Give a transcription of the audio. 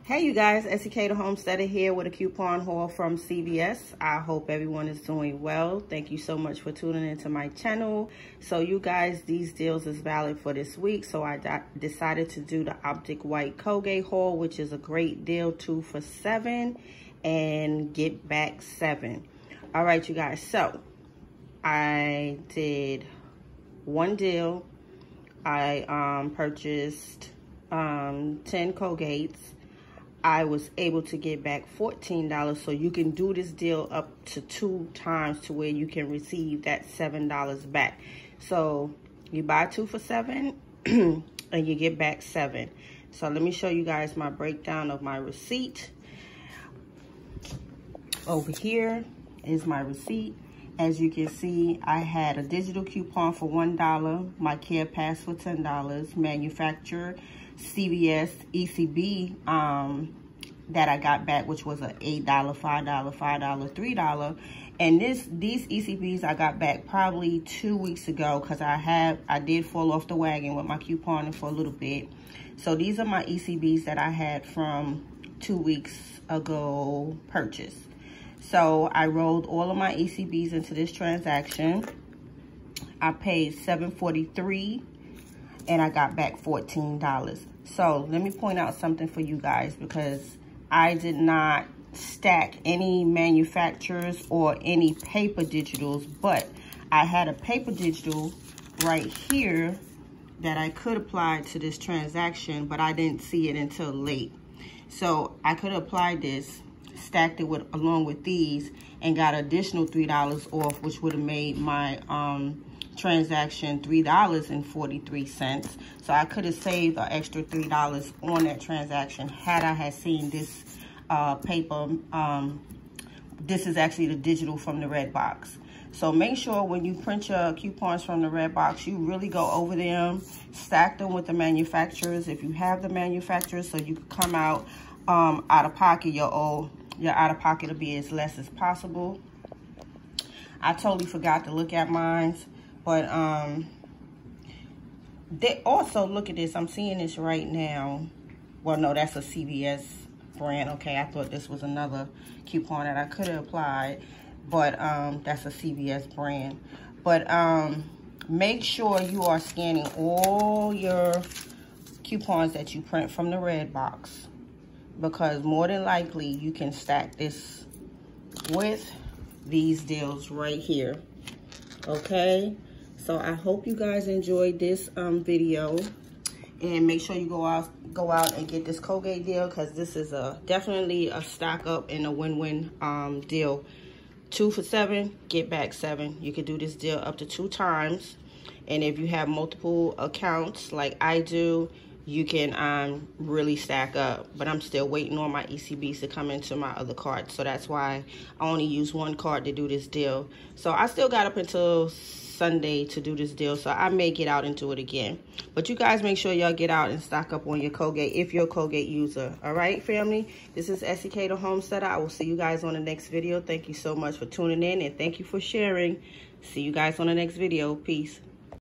Hey you guys, SEK the Homesteader here with a coupon haul from CVS. I hope everyone is doing well. Thank you so much for tuning into my channel. So you guys, these deals is valid for this week. So I decided to do the Optic White Colgate haul, which is a great deal, 2 for $7 and get back 7. All right, you guys. So I did one deal. I purchased 10 Colgates. I was able to get back $14, so you can do this deal up to 2 times to where you can receive that $7 back. So you buy 2 for $7 and you get back 7. So let me show you guys my breakdown of my receipt. Over here is my receipt. As you can see, I had a digital coupon for $1, my care pass for $10, manufacturer, CVS, ECB that I got back, which was a $8, $5, $3. And these ECBs I got back probably 2 weeks ago because I did fall off the wagon with my couponing for a little bit. So these are my ECBs that I had from 2 weeks ago purchase. So I rolled all of my ECBs into this transaction. I paid $7.43 and I got back $14. So let me point out something for you guys, because I did not stack any manufacturers or any paper digitals, but I had a paper digital right here that I could apply to this transaction, but I didn't see it until late. So I could apply this, stacked it along with these, and got additional $3 off, which would have made my transaction $3.43. So I could have saved an extra $3 on that transaction had I had seen this paper. This is actually the digital from the red box. So make sure when you print your coupons from the red box, you really go over them, stack them with the manufacturers if you have the manufacturers, so you can come out of pocket. Your out of pocket will be as less as possible. I totally forgot to look at mine. But they also, look at this, I'm seeing this right now. Well, no, that's a CVS brand. Okay, I thought this was another coupon that I could have applied, but that's a CVS brand. But make sure you are scanning all your coupons that you print from the red box, because more than likely you can stack this with these deals right here. Okay, so I hope you guys enjoyed this video, and make sure you go out and get this Colgate deal, because this is definitely a stock up and a win-win deal. 2 for $7, get back 7. You can do this deal up to 2 times, and if you have multiple accounts like I do, you can really stack up. But I'm still waiting on my ECBs to come into my other card, so that's why I only use one card to do this deal. So I still got up until Sunday to do this deal, so I may get out and do it again. But you guys make sure y'all get out and stock up on your Colgate if you're a Colgate user. All right, family, this is SEK the Homesteader. I will see you guys on the next video. Thank you so much for tuning in, and thank you for sharing. See you guys on the next video. Peace.